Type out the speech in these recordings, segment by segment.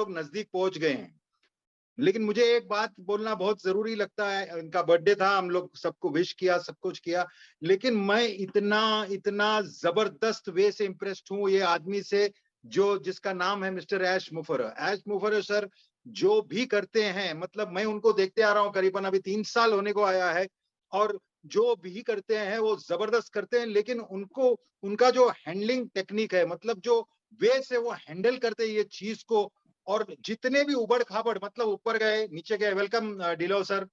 लोग नजदीक पहुंच गए हैं। लेकिन मुझे एक बात बोलना बहुत जरूरी लगता है, इनका बर्थडे था, हम लोग सबको विश किया, सब कुछ किया, लेकिन मैं इतना इतना जबरदस्त वे से इम्प्रेस्ड हूँ ये आदमी से, जो जिसका नाम है मिस्टर ऐश मुफर्रह। ऐश मुफर्रह सर जो भी करते हैं, मतलब मैं उनको देखते आ रहा हूँ करीबन अभी 3 साल होने को आया है, और जो भी करते हैं वो जबरदस्त करते हैं, लेकिन उनको उनका जो हैंडलिंग टेक्निक है, मतलब जो वे से वो हैंडल करते हैं ये चीज को, और जितने भी उबड़ खाबड़, मतलब ऊपर गए नीचे गए, वेलकम डिलो सर,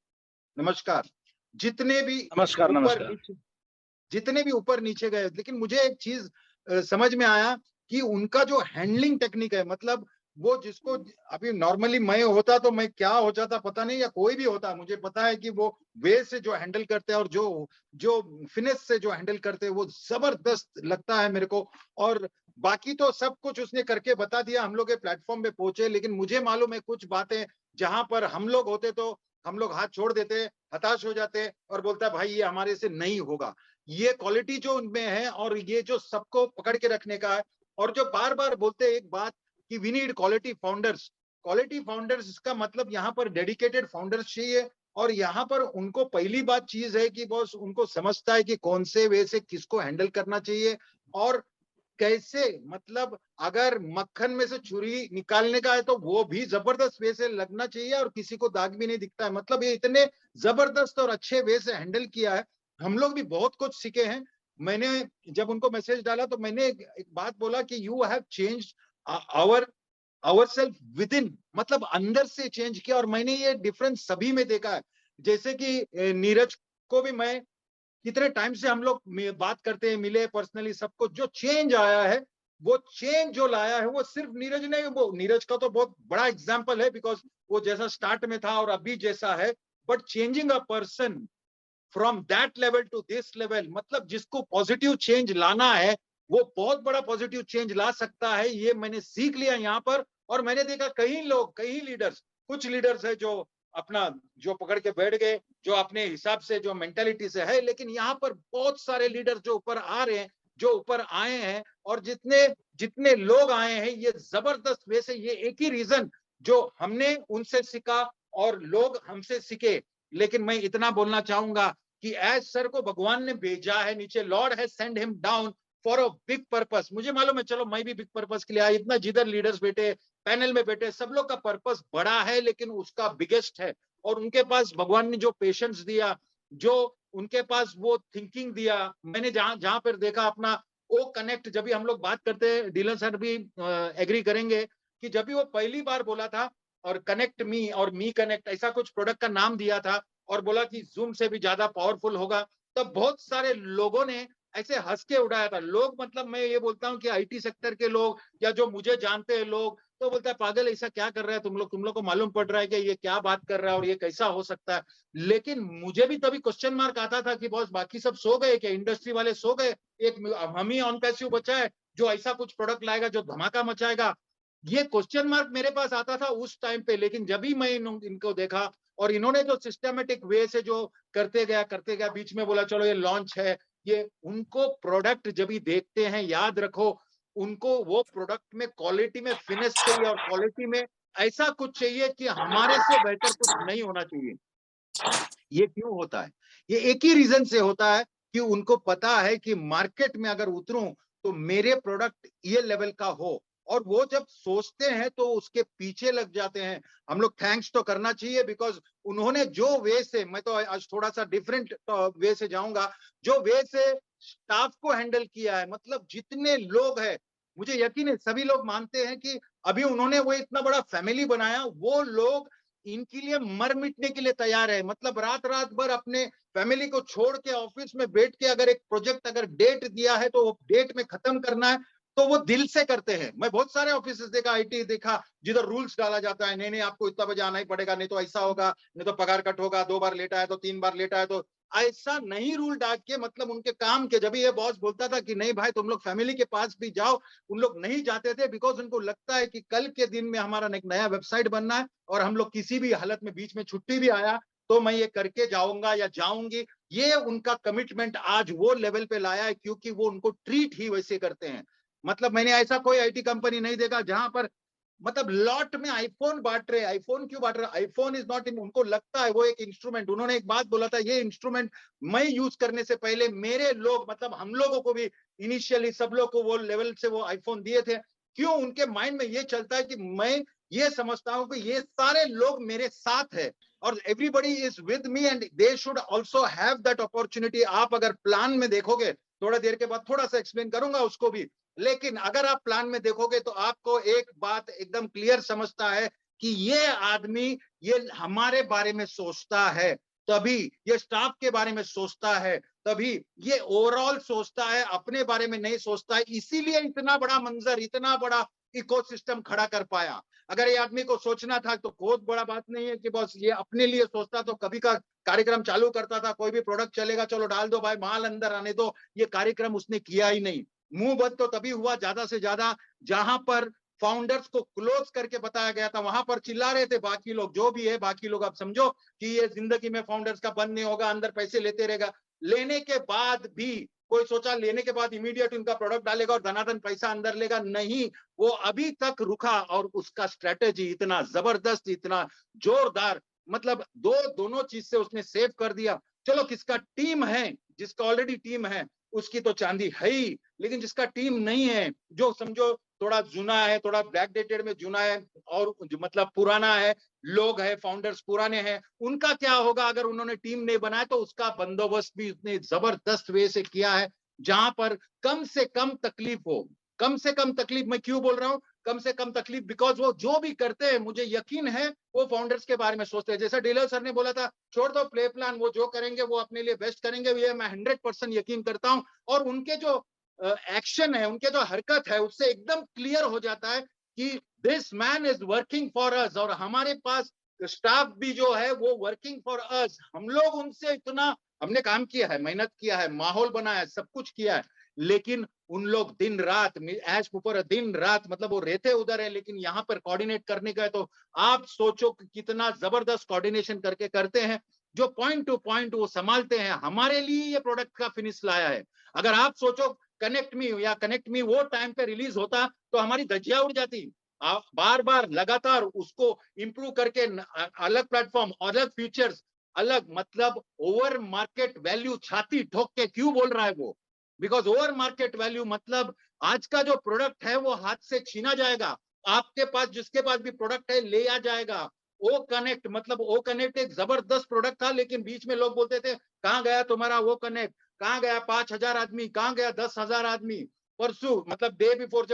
नमस्कार, जितने भी नमस्कार ऊपर नमस्कार। नीचे, जितने भी ऊपर नीचे गए, लेकिन मुझे एक चीज समझ में आया कि उनका जो हैंडलिंग टेक्निक है, मतलब वो जिसको अभी नॉर्मली मैं होता तो मैं क्या हो जाता पता नहीं, या कोई भी होता, मुझे पता है कि वो वे से जो हैंडल करते हैं और जो जो फिनिश से जो हैंडल करते हैं वो जबरदस्त लगता है मेरे को। और बाकी तो सब कुछ उसने करके बता दिया, हम लोग प्लेटफॉर्म पे पहुंचे, लेकिन मुझे मालूम है कुछ बातें जहां पर हम लोग होते तो हम लोग हाथ छोड़ देते, हताश हो जाते और बोलता भाई ये हमारे से नहीं होगा। ये क्वालिटी जो उनमें है और ये जो सबको पकड़ के रखने का है, और जो बार बार बोलते हैं एक बात कि we need quality founders, quality founders, इसका मतलब यहाँ पर डेडिकेटेड फाउंडर्स चाहिए। और यहाँ पर उनको पहली बात चीज है कि बॉस उनको समझता है कि कौन से वे से किसको हैंडल करना चाहिए, और कैसे, मतलब अगर मक्खन में से छुरी निकालने का है तो वो भी जबरदस्त वे से लगना चाहिए और किसी को दाग भी नहीं दिखता है। मतलब ये इतने जबरदस्त और अच्छे वे से हैंडल किया है, हम लोग भी बहुत कुछ सीखे हैं। मैंने जब उनको मैसेज डाला तो मैंने एक बात बोला कि you have change our our self within, मतलब अंदर से चेंज किया, और मैंने ये डिफरेंस सभी में देखा है। जैसे कि नीरज को भी मैं, कितने टाइम से हम लोग बात करते हैं, मिले पर्सनली, सबको जो चेंज आया है, वो चेंज जो लाया है वो सिर्फ नीरज ने, वो नीरज का तो बहुत बड़ा एग्जांपल है, बिकॉज वो जैसा स्टार्ट में था और अभी जैसा है, but changing a person from that level to this level, मतलब जिसको पॉजिटिव चेंज लाना है वो बहुत बड़ा पॉजिटिव चेंज ला सकता है, ये मैंने सीख लिया यहाँ पर। और मैंने देखा कई लोग, कई लीडर्स, कुछ लीडर्स है जो अपना जो पकड़ के बैठ गए, जो अपने हिसाब से जो मेंटेलिटी से है, लेकिन यहाँ पर बहुत सारे लीडर्स जो ऊपर आ रहे हैं, जो ऊपर आए हैं, और जितने जितने लोग आए हैं ये जबरदस्त वे से, ये एक ही रीजन जो हमने उनसे सीखा और लोग हमसे सीखे। लेकिन मैं इतना बोलना चाहूंगा कि एज सर को भगवान ने भेजा है नीचे, Lord has send him down for a big purpose. मुझे मालूम है, चलो मैं भी बिग पर्पस के लिए आया, इतना जिधर लीडर्स बैठे, पैनल में बैठे, सब लोग का पर्पस बड़ा है, लेकिन उसका बिगेस्ट है। और उनके पास भगवान ने जो पेशेंस दिया, जो उनके पास वो थिंकिंग दिया, मैंने जहां जहां पर देखा अपना वो कनेक्ट, जब भी हम लोग बात करते हैं, डीलर सर भी एग्री करेंगे कि जब भी वो पहली बार बोला था, और कनेक्ट मी और मी कनेक्ट ऐसा कुछ प्रोडक्ट का नाम दिया था, और बोला कि जूम से भी ज्यादा पावरफुल होगा, तब बहुत सारे लोगों ने ऐसे हंस के उड़ाया था। लोग, मतलब मैं ये बोलता हूँ कि आईटी सेक्टर के लोग या जो मुझे जानते हैं लोग, तो बोलता है पागल ऐसा क्या कर रहा है तुम लोग को मालूम पड़ रहा है कि ये क्या बात कर रहा है और ये कैसा हो सकता है। लेकिन मुझे भी तभी क्वेश्चन मार्क आता था कि बॉस बाकी सब सो गए क्या, इंडस्ट्री वाले सो गए, एक हम ही ऑन पैसिव बचा है जो ऐसा कुछ प्रोडक्ट लाएगा जो धमाका मचाएगा। ये क्वेश्चन मार्क मेरे पास आता था उस टाइम पे, लेकिन जब भी मैं इनको देखा और इन्होंने जो सिस्टमेटिक वे से जो करते गया, बीच में बोला चलो ये लॉन्च है, ये उनको प्रोडक्ट जब भी देखते हैं, याद रखो उनको वो प्रोडक्ट में क्वालिटी में फिनिश चाहिए, और क्वालिटी में ऐसा कुछ चाहिए कि हमारे से बेहतर कुछ नहीं होना चाहिए। ये क्यों होता है? ये एक ही रीजन से होता है कि उनको पता है कि मार्केट में अगर उतरूं तो मेरे प्रोडक्ट ये लेवल का हो, और वो जब सोचते हैं तो उसके पीछे लग जाते हैं। हम लोग थैंक्स तो करना चाहिए, बिकॉज उन्होंने जो वे से, मैं तो आज थोड़ा सा डिफरेंट वे से जाऊंगा, जो वे से स्टाफ को हैंडल किया है, मतलब जितने लोग हैं, मुझे यकीन है सभी लोग मानते हैं कि अभी उन्होंने वो इतना बड़ा फैमिली बनाया, वो लोग इनके लिए मर मिटने के लिए तैयार है। मतलब रात रात भर अपने फैमिली को छोड़ के ऑफिस में बैठ के अगर एक प्रोजेक्ट अगर डेट दिया है तो वो डेट में खत्म करना है, तो वो दिल से करते हैं। मैं बहुत सारे ऑफिस देखा, आईटी देखा, जिधर रूल्स डाला जाता है, नहीं नहीं आपको इतना बजे आना ही पड़ेगा, नहीं तो ऐसा होगा, नहीं तो पगार कट होगा, 2 बार लेटा है तो 3 बार लेटा है, तो ऐसा नहीं रूल डाल के, मतलब उनके काम के, जब ये बॉस बोलता था कि नहीं भाई तुम लोग फैमिली के पास भी जाओ, उन लोग नहीं जाते थे, बिकॉज उनको लगता है कि कल के दिन में हमारा एक नया वेबसाइट बनना है, और हम लोग किसी भी हालत में बीच में छुट्टी भी आया तो मैं ये करके जाऊंगा या जाऊंगी। ये उनका कमिटमेंट आज वो लेवल पे लाया है, क्योंकि वो उनको ट्रीट ही वैसे करते हैं। मतलब मैंने ऐसा कोई आईटी कंपनी नहीं देखा जहां पर मतलब लॉट में आईफोन बांट रहे। आईफोन क्यों बांट रहे? आईफोन इज नॉट, उनको लगता है वो एक इंस्ट्रूमेंट। उन्होंने एक बात बोला था, ये इंस्ट्रूमेंट मैं यूज करने से पहले मेरे लोग, मतलब हम लोगों को भी इनिशियली सब लोग को वो लेवल से वो आईफोन दिए थे। क्यों? उनके माइंड में ये चलता है कि मैं ये समझता हूं कि ये सारे लोग मेरे साथ है और everybody is with me and they should also have that opportunity. आप अगर प्लान में देखोगे, थोड़ा देर के बाद थोड़ा सा एक्सप्लेन करूंगा उसको भी, लेकिन अगर आप प्लान में देखोगे तो आपको एक बात एकदम क्लियर समझता है कि ये आदमी ये हमारे बारे में सोचता है, तभी ये स्टाफ के बारे में सोचता है, तभी ये ओवरऑल सोचता है, अपने बारे में नहीं सोचता है। इसीलिए इतना बड़ा मंजर, इतना बड़ा इकोसिस्टम खड़ा कर पाया। अगर ये आदमी को सोचना था तो बहुत बड़ा बात नहीं है कि बस ये अपने लिए सोचता तो कभी का कार्यक्रम चालू करता था, कोई भी प्रोडक्ट चलेगा चलो डाल दो भाई, माल अंदर आने दो। ये कार्यक्रम उसने किया ही नहीं। मुंह बंद तो तभी हुआ ज्यादा से ज्यादा जहां पर फाउंडर्स को क्लोज करके बताया गया था, वहां पर चिल्ला रहे थे बाकी लोग, जो भी है बाकी लोग। आप समझो कि ये जिंदगी में फाउंडर्स का बंद नहीं होगा, अंदर पैसे लेते रहेगा। लेने के बाद भी कोई सोचा लेने के बाद इमीडिएट उनका प्रोडक्ट डालेगा और धनाधन पैसा अंदर लेगा? नहीं, वो अभी तक रुका और उसका स्ट्रेटेजी इतना जबरदस्त, इतना जोरदार, मतलब दोनों चीज से उसने सेव कर दिया। चलो किसका टीम है, जिसका ऑलरेडी टीम है उसकी तो चांदी है ही, लेकिन जिसका टीम नहीं है, जो समझो थोड़ा जुना है, थोड़ा बैक डेटेड में जुना है और मतलब पुराना है, लोग है, फाउंडर्स पुराने हैं, उनका क्या होगा अगर उन्होंने टीम नहीं बनाया? तो उसका बंदोबस्त भी उसने जबरदस्त वे से किया है, जहां पर कम से कम तकलीफ हो। कम से कम तकलीफ, मैं क्यों बोल रहा हूं कम से कम तकलीफ? बिकॉज वो जो भी करते हैं मुझे यकीन है वो फाउंडर्स के बारे में सोचते हैं। जैसा डीलर सर ने बोला था, छोड़ दो प्ले प्लान, वो जो करेंगे वो अपने लिए बेस्ट करेंगे, ये मैं 100% यकीन करता हूं। और उनके जो एक्शन है, उनके जो हरकत है, उससे एकदम क्लियर हो जाता है कि this man is working for us. और हमारे पास स्टाफ भी जो है वो वर्किंग फॉर अस। हम लोग उनसे इतना हमने काम किया है, मेहनत किया है, माहौल बनाया है, सब कुछ किया है, लेकिन उन लोग दिन रात एज ऊपर दिन रात, मतलब वो रहते उधर है लेकिन यहाँ पर कोऑर्डिनेट करने का है। तो आप सोचो कि कितना जबरदस्त कोऑर्डिनेशन करके करते हैं, जो पॉइंट टू पॉइंट वो संभालते हैं, हमारे लिए ये प्रोडक्ट का फिनिश लाया है। अगर आप सोचो कनेक्ट मी या कनेक्ट मी वो टाइम पे रिलीज होता तो हमारी धज्जियां उड़ जाती। आप बार बार लगातार उसको इंप्रूव करके अलग प्लेटफॉर्म, अलग फीचर्स, अलग, मतलब ओवर मार्केट वैल्यू छाती ठोक के क्यों बोल रहा है वो? बिकॉज ओवर मार्केट वैल्यू मतलब आज का जो प्रोडक्ट है वो हाथ से छीना जाएगा, आपके पास जिसके पास भी प्रोडक्ट है ले आ जाएगा। ओ कनेक्ट, मतलब ओ कनेक्ट एक जबरदस्त प्रोडक्ट था, लेकिन बीच में लोग बोलते थे कहां गया तुम्हारा वो कनेक्ट, कहां गया 5,000 आदमी, कहां गया 10,000 आदमी? परसों मतलब डे बिफोर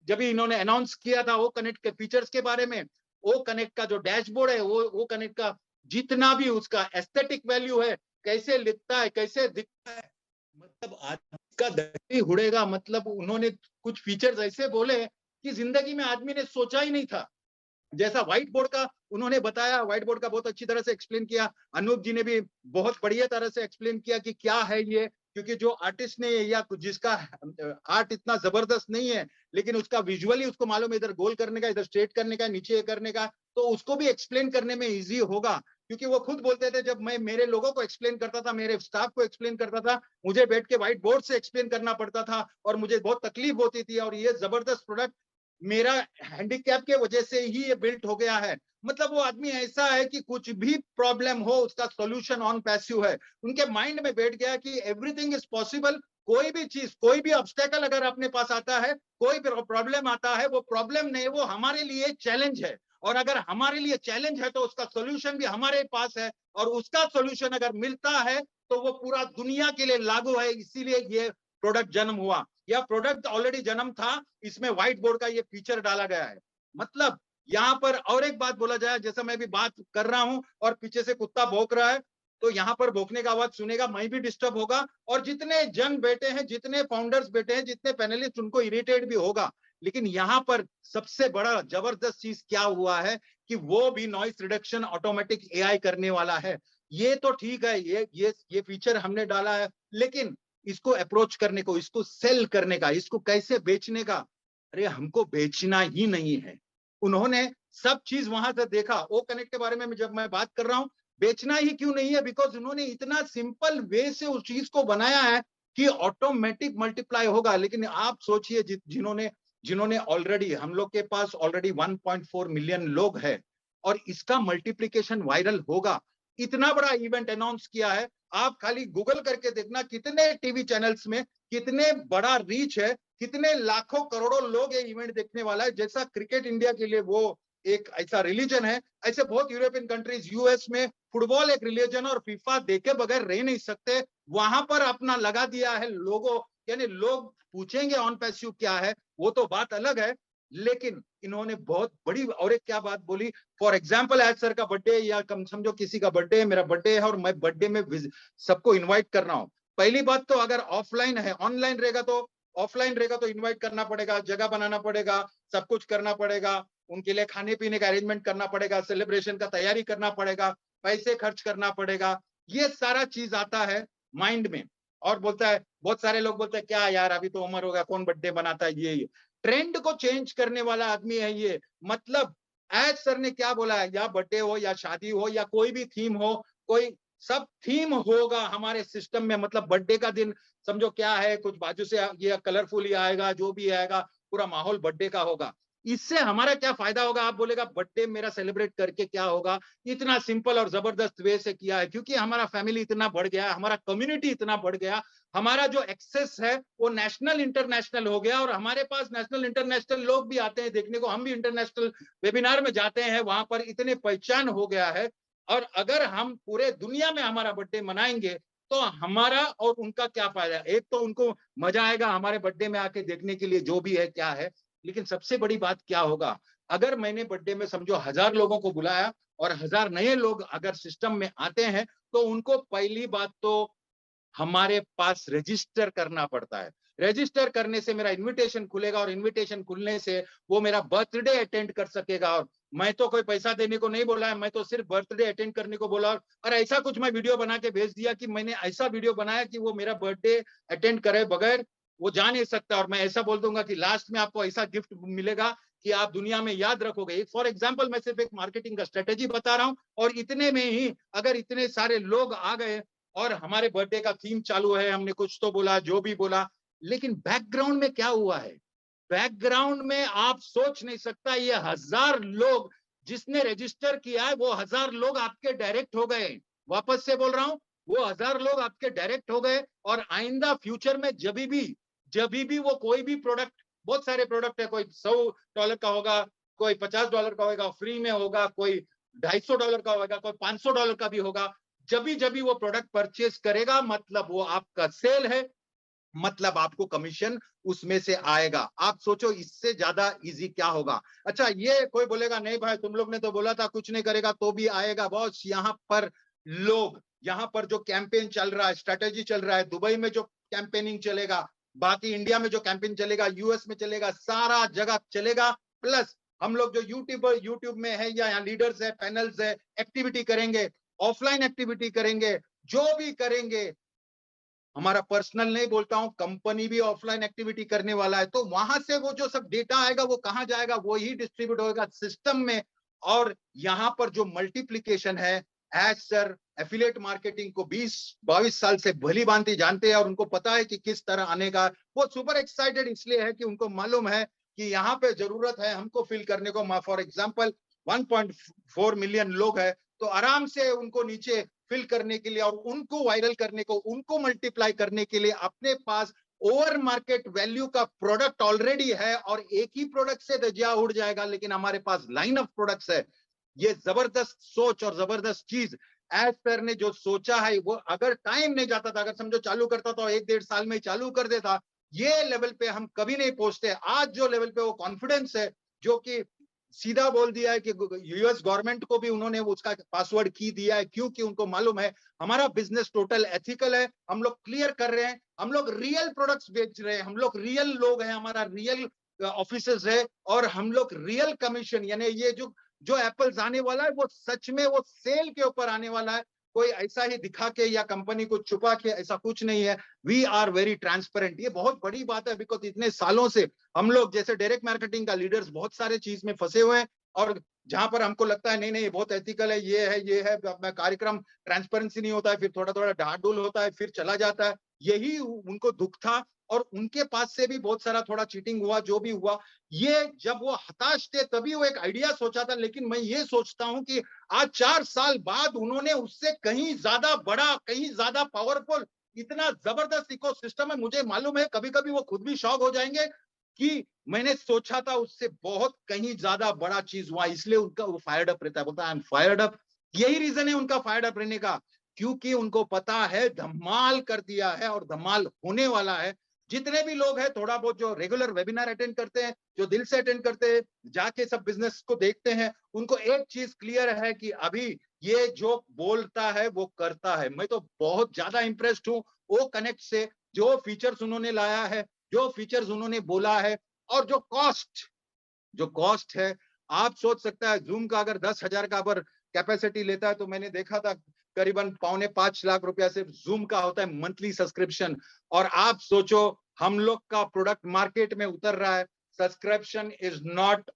जब इन्होंने अनाउंस किया था वो कनेक्ट के फीचर्स के बारे में, वो कनेक्ट का जो डैशबोर्ड है, वो कनेक्ट का जितना भी उसका एस्थेटिक वैल्यू है, कैसे लिखता है, कैसे दिखता है, मतलब आदमी का दही उड़ेगा। मतलब उन्होंने कुछ फीचर्स ऐसे बोले कि जिंदगी में आदमी ने सोचा ही नहीं था। जैसा व्हाइट बोर्ड का उन्होंने बताया, व्हाइट बोर्ड का बहुत अच्छी तरह से एक्सप्लेन किया, अनूप जी ने भी बहुत बढ़िया तरह से एक्सप्लेन किया कि क्या है ये। क्योंकि जो आर्टिस्ट ने या जिसका आर्ट इतना जबरदस्त नहीं है, लेकिन उसका विजुअली उसको मालूम है इधर गोल करने का, इधर स्ट्रेट करने का, नीचे करने का, तो उसको भी एक्सप्लेन करने में इजी होगा। क्योंकि वो खुद बोलते थे, जब मैं मेरे लोगों को एक्सप्लेन करता था, मेरे स्टाफ को एक्सप्लेन करता था, मुझे बैठ के व्हाइट बोर्ड से एक्सप्लेन करना पड़ता था और मुझे बहुत तकलीफ होती थी। और ये जबरदस्त प्रोडक्ट मेरा हैंडीकैप के वजह से ही ये बिल्ट हो गया है। मतलब वो आदमी ऐसा है कि कुछ भी प्रॉब्लम हो उसका सॉल्यूशन ऑन पैसिव है। उनके माइंड में बैठ गया कि एवरीथिंग इज पॉसिबल। कोई भी चीज, कोई भी ऑब्स्टेकल अगर अपने पास आता है, कोई भी प्रॉब्लम आता है, वो प्रॉब्लम नहीं, वो हमारे लिए चैलेंज है। और अगर हमारे लिए चैलेंज है तो उसका सॉल्यूशन भी हमारे पास है, और उसका सॉल्यूशन अगर मिलता है तो वो पूरा दुनिया के लिए लागू है। इसीलिए ये प्रोडक्ट जन्म हुआ, या प्रोडक्ट ऑलरेडी जन्म था, इसमें व्हाइट बोर्ड का ये फीचर डाला गया है। मतलब यहाँ पर और एक बात बोला जाए, जैसा मैं भी बात कर रहा हूं और पीछे से कुत्ता भौंक रहा है, तो यहाँ पर भौंकने का आवाज सुनेगा, मैं भी डिस्टर्ब होगा, और जितने जन बैठे हैं, जितने फाउंडर्स बैठे हैं, जितने पैनलिस्ट, उनको इरिटेट भी होगा। लेकिन यहाँ पर सबसे बड़ा जबरदस्त चीज क्या हुआ है कि वो भी नॉइस रिडक्शन ऑटोमेटिक एआई करने वाला है। ये तो ठीक है, ये फीचर हमने डाला है, लेकिन इसको अप्रोच करने को, इसको सेल करने का, इसको कैसे बेचने का, अरे हमको बेचना ही नहीं है। उन्होंने सब चीज वहां से देखा। ओ कनेक्ट के बारे में जब मैं बात कर रहा हूं, बेचना ही क्यों नहीं है? बिकॉज उन्होंने इतना सिंपल वे से उस चीज को बनाया है कि ऑटोमेटिक मल्टीप्लाई होगा। लेकिन आप सोचिए जिन्होंने जिन्होंने ऑलरेडी, हम लोग के पास ऑलरेडी 1.4 मिलियन लोग हैं और इसका मल्टीप्लिकेशन वायरल होगा। इतना बड़ा इवेंट अनाउंस किया है, आप खाली गूगल करके देखना कितने टीवी चैनल्स में कितने बड़ा रीच है, कितने लाखों करोड़ों लोग ये इवेंट देखने वाला है। जैसा क्रिकेट इंडिया के लिए वो एक ऐसा रिलीजन है, ऐसे बहुत यूरोपियन कंट्रीज, यूएस में फुटबॉल एक रिलीजन और फीफा देखे बगैर रह नहीं सकते। वहां पर अपना लगा दिया है लोगों, यानी लोग पूछेंगे ऑन पैसिव क्या है, वो तो बात अलग है, लेकिन इन्होंने बहुत बड़ी और एक क्या बात बोली, फॉर एग्जाम्पल आज सर का बर्थडे या कम समझो किसी का बर्थडे, मेरा बर्थडे है और मैं बर्थडे में सबको इन्वाइट कर रहा हूं। पहली बात तो अगर ऑफलाइन है, ऑनलाइन रहेगा तो, ऑफलाइन रहेगा तो इन्वाइट करना पड़ेगा, जगह बनाना पड़ेगा, सब कुछ करना पड़ेगा, उनके लिए खाने पीने का अरेंजमेंट करना पड़ेगा, सेलिब्रेशन का तैयारी करना पड़ेगा, पैसे खर्च करना पड़ेगा, ये सारा चीज आता है माइंड में। और बोलता है, बहुत सारे लोग बोलते हैं क्या यार अभी तो उम्र होगा, कौन बर्थडे बनाता है, ये ट्रेंड को चेंज करने वाला आदमी है ये। मतलब एज सर ने क्या बोला है, या बर्थडे हो या शादी हो या कोई भी थीम हो, कोई सब थीम होगा हमारे सिस्टम में। मतलब बर्थडे का दिन समझो क्या है, कुछ बाजू से ये कलरफुल ही आएगा, जो भी आएगा पूरा माहौल बर्थडे का होगा। इससे हमारा क्या फायदा होगा, आप बोलेगा बर्थडे मेरा सेलिब्रेट करके क्या होगा, इतना सिंपल और जबरदस्त वे से किया है क्योंकि हमारा फैमिली इतना बढ़ गया, हमारा कम्युनिटी इतना बढ़ गया, हमारा जो एक्सेस है वो नेशनल इंटरनेशनल हो गया, और हमारे पास नेशनल इंटरनेशनल लोग भी आते हैं देखने को, हम भी इंटरनेशनल वेबिनार में जाते हैं, वहां पर इतने पहचान हो गया है। और अगर हम पूरे दुनिया में हमारा बर्थडे मनाएंगे तो हमारा और उनका क्या फायदा है, एक तो उनको मजा आएगा हमारे बर्थडे में आके देखने के लिए जो भी है क्या है, लेकिन सबसे बड़ी बात क्या होगा, अगर मैंने बर्थडे में समझो 1000 लोगों को बुलाया और 1000 नए लोग अगर सिस्टम में आते हैं, तो उनको पहली बात तो हमारे पास रजिस्टर करना पड़ता है। रजिस्टर करने से मेरा इनविटेशन खुलेगा और इनविटेशन खुलने से वो मेरा बर्थडे अटेंड कर सकेगा। और मैं तो कोई पैसा देने को नहीं बोला है, मैं तो सिर्फ बर्थडे अटेंड करने को बोला। और ऐसा कुछ मैं वीडियो बना के भेज दिया कि मैंने ऐसा वीडियो बनाया कि वो मेरा बर्थडे अटेंड करे बगैर वो जा नहीं सकता। और मैं ऐसा बोल दूंगा कि लास्ट में आपको ऐसा गिफ्ट मिलेगा कि आप दुनिया में याद रखोगे। फॉर एग्जाम्पल मैं सिर्फ एक मार्केटिंग का स्ट्रेटेजी बता रहा हूं, और इतने में ही अगर इतने सारे लोग आ गए और हमारे बर्थडे का थीम चालू है, हमने कुछ तो बोला जो भी बोला, लेकिन बैकग्राउंड में क्या हुआ है, बैकग्राउंड में आप सोच नहीं सकता, ये 1000 लोग जिसने रजिस्टर किया है वो 1000 लोग आपके डायरेक्ट हो गए। वापस से बोल रहा हूं, वो 1000 लोग आपके डायरेक्ट हो गए। और आइंदा फ्यूचर में जब भी वो कोई भी प्रोडक्ट, बहुत सारे प्रोडक्ट है, कोई $100 का होगा, कोई $50 का होगा, फ्री में होगा, कोई $250 का होगा, कोई $500 का भी होगा। जब भी वो प्रोडक्ट परचेस करेगा मतलब वो आपका सेल है, मतलब आपको कमीशन उसमें से आएगा। आप सोचो इससे ज्यादा इजी क्या होगा। अच्छा, ये कोई बोलेगा नहीं भाई तुम लोग ने तो बोला था कुछ नहीं करेगा तो भी आएगा। बॉस यहाँ पर लोग, यहाँ पर जो कैंपेन चल रहा है, स्ट्रेटेजी चल रहा है, दुबई में जो कैंपेनिंग चलेगा, बाकी इंडिया में जो कैंपेन चलेगा, यूएस में चलेगा, सारा जगह चलेगा। प्लस हम लोग जो यूट्यूब में है या यहाँ लीडर्स है, पैनल्स है, एक्टिविटी करेंगे, ऑफलाइन एक्टिविटी करेंगे, जो भी करेंगे, हमारा पर्सनल नहीं बोलता हूं, कंपनी भी ऑफलाइन एक्टिविटी करने वाला है, तो वहां से वो जो सब डेटा आएगा वो कहां जाएगा, वो ही डिस्ट्रीब्यूट होगा सिस्टम में। और यहाँ पर जो मल्टीप्लीकेशन है, एज सर एफिलिएट मार्केटिंग को 20-22 साल से भली भांति जानते हैं और उनको पता है कि किस तरह आने का। वो सुपर एक्साइटेड इसलिए है कि उनको मालूम है कि यहाँ पे जरूरत है हमको फिल करने को। फॉर एग्जाम्पल 1.4 मिलियन लोग है, तो आराम से उनको नीचे फिल करने के लिए और उनको वायरल करने को, उनको मल्टीप्लाई करने के लिए अपने पास ओवर मार्केट वैल्यू का प्रोडक्ट ऑलरेडी है। और एक ही प्रोडक्ट से धजिया उड़ जाएगा, लेकिन हमारे पास लाइन ऑफ प्रोडक्ट्स है। ये जबरदस्त सोच और जबरदस्त चीज एज सर ने जो सोचा है, वो अगर टाइम नहीं जाता था, अगर समझो चालू करता तो 1-1.5 साल में चालू कर देता, ये लेवल पे हम कभी नहीं पहुंचते। आज जो लेवल पे वो कॉन्फिडेंस है, जो कि सीधा बोल दिया है कि यूएस गवर्नमेंट को भी उन्होंने उसका पासवर्ड की दिया है, क्योंकि उनको मालूम है हमारा बिजनेस टोटल एथिकल है, हम लोग क्लियर कर रहे हैं, हम लोग रियल प्रोडक्ट्स बेच रहे हैं, हम लोग रियल लोग हैं, हमारा रियल ऑफिसेस है, और हम लोग रियल कमीशन, यानी ये जो जो एप्पल्स आने वाला है वो सच में वो सेल के ऊपर आने वाला है। कोई ऐसा ही दिखा के या कंपनी को छुपा के ऐसा कुछ नहीं है। We are very transparent. ये बहुत बड़ी बात है, बिकॉज इतने सालों से हम लोग जैसे डायरेक्ट मार्केटिंग का लीडर्स बहुत सारे चीज में फंसे हुए हैं, और जहां पर हमको लगता है नहीं नहीं ये बहुत एथिकल है, ये है अपना कार्यक्रम, ट्रांसपेरेंसी नहीं होता है, फिर थोड़ा थोड़ा ढाडुल होता है, फिर चला जाता है। यही उनको दुख था और उनके पास से भी बहुत सारा थोड़ा चीटिंग हुआ, जो भी हुआ। ये जब वो हताश थे तभी वो एक आइडिया सोचा था, लेकिन मैं ये सोचता हूं कि आज 4 साल बाद उन्होंने उससे कहीं ज्यादा बड़ा, कहीं ज्यादा पावरफुल, इतना जबरदस्त इकोसिस्टम है। मुझे मालूम है कभी कभी वो खुद भी शॉक हो जाएंगे कि मैंने सोचा था उससे बहुत कहीं ज्यादा बड़ा चीज हुआ, इसलिए उनका वो फायर्ड अप रहता है, बोलता है आई एम फायर्ड अप। यही रीजन है उनका फायर्ड अप रहने का, क्योंकि उनको पता है धमाल कर दिया है और धमाल होने वाला है। जितने भी लोग हैं थोड़ा बहुत जो रेगुलर वेबिनार अटेंड करते हैं, जो दिल से अटेंड करते हैं, जाके सब बिजनेस को देखते हैं, उनको एक चीज क्लियर है कि अभी ये जो बोलता है वो करता है। मैं तो बहुत ज्यादा इंप्रेस्ड हूँ वो कनेक्ट से, जो फीचर्स उन्होंने लाया है, जो फीचर्स उन्होंने बोला है, और जो कॉस्ट है। आप सोच सकता है जूम का अगर 10,000 का अगर कैपेसिटी लेता है, तो मैंने देखा था करीबन 4.25 लाख रुपया सिर्फ जूम का होता है मंथली सब्सक्रिप्शन। और आप सोचो हम लोग का प्रोडक्ट मार्केट में उतर रहा है, subscription is not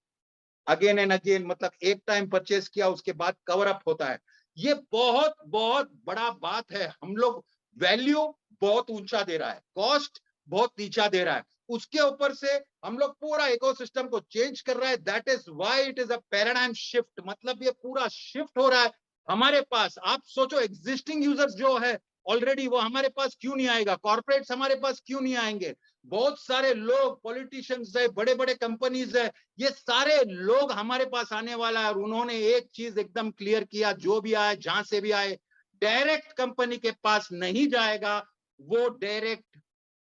again and again, मतलब एक टाइम परचेस किया उसके बाद कवर अप होता है। ये बहुत बहुत बड़ा बात है। हम लोग वैल्यू बहुत ऊंचा दे रहा है, कॉस्ट बहुत नीचा दे रहा है, उसके ऊपर से हम लोग पूरा इकोसिस्टम को चेंज कर रहा है। That is why it is a paradigm shift, मतलब ये पूरा शिफ्ट हो रहा है हमारे पास। आप सोचो एग्जिस्टिंग यूजर्स जो है ऑलरेडी, वो हमारे पास क्यों नहीं आएगा, कॉर्पोरेट्स हमारे पास क्यों नहीं आएंगे, बहुत सारे लोग पॉलिटिशियंस है, बड़े बड़े कंपनीज है, ये सारे लोग हमारे पास आने वाला है। और उन्होंने एक चीज एकदम क्लियर किया, जो भी आए जहां से भी आए डायरेक्ट कंपनी के पास नहीं जाएगा, वो डायरेक्ट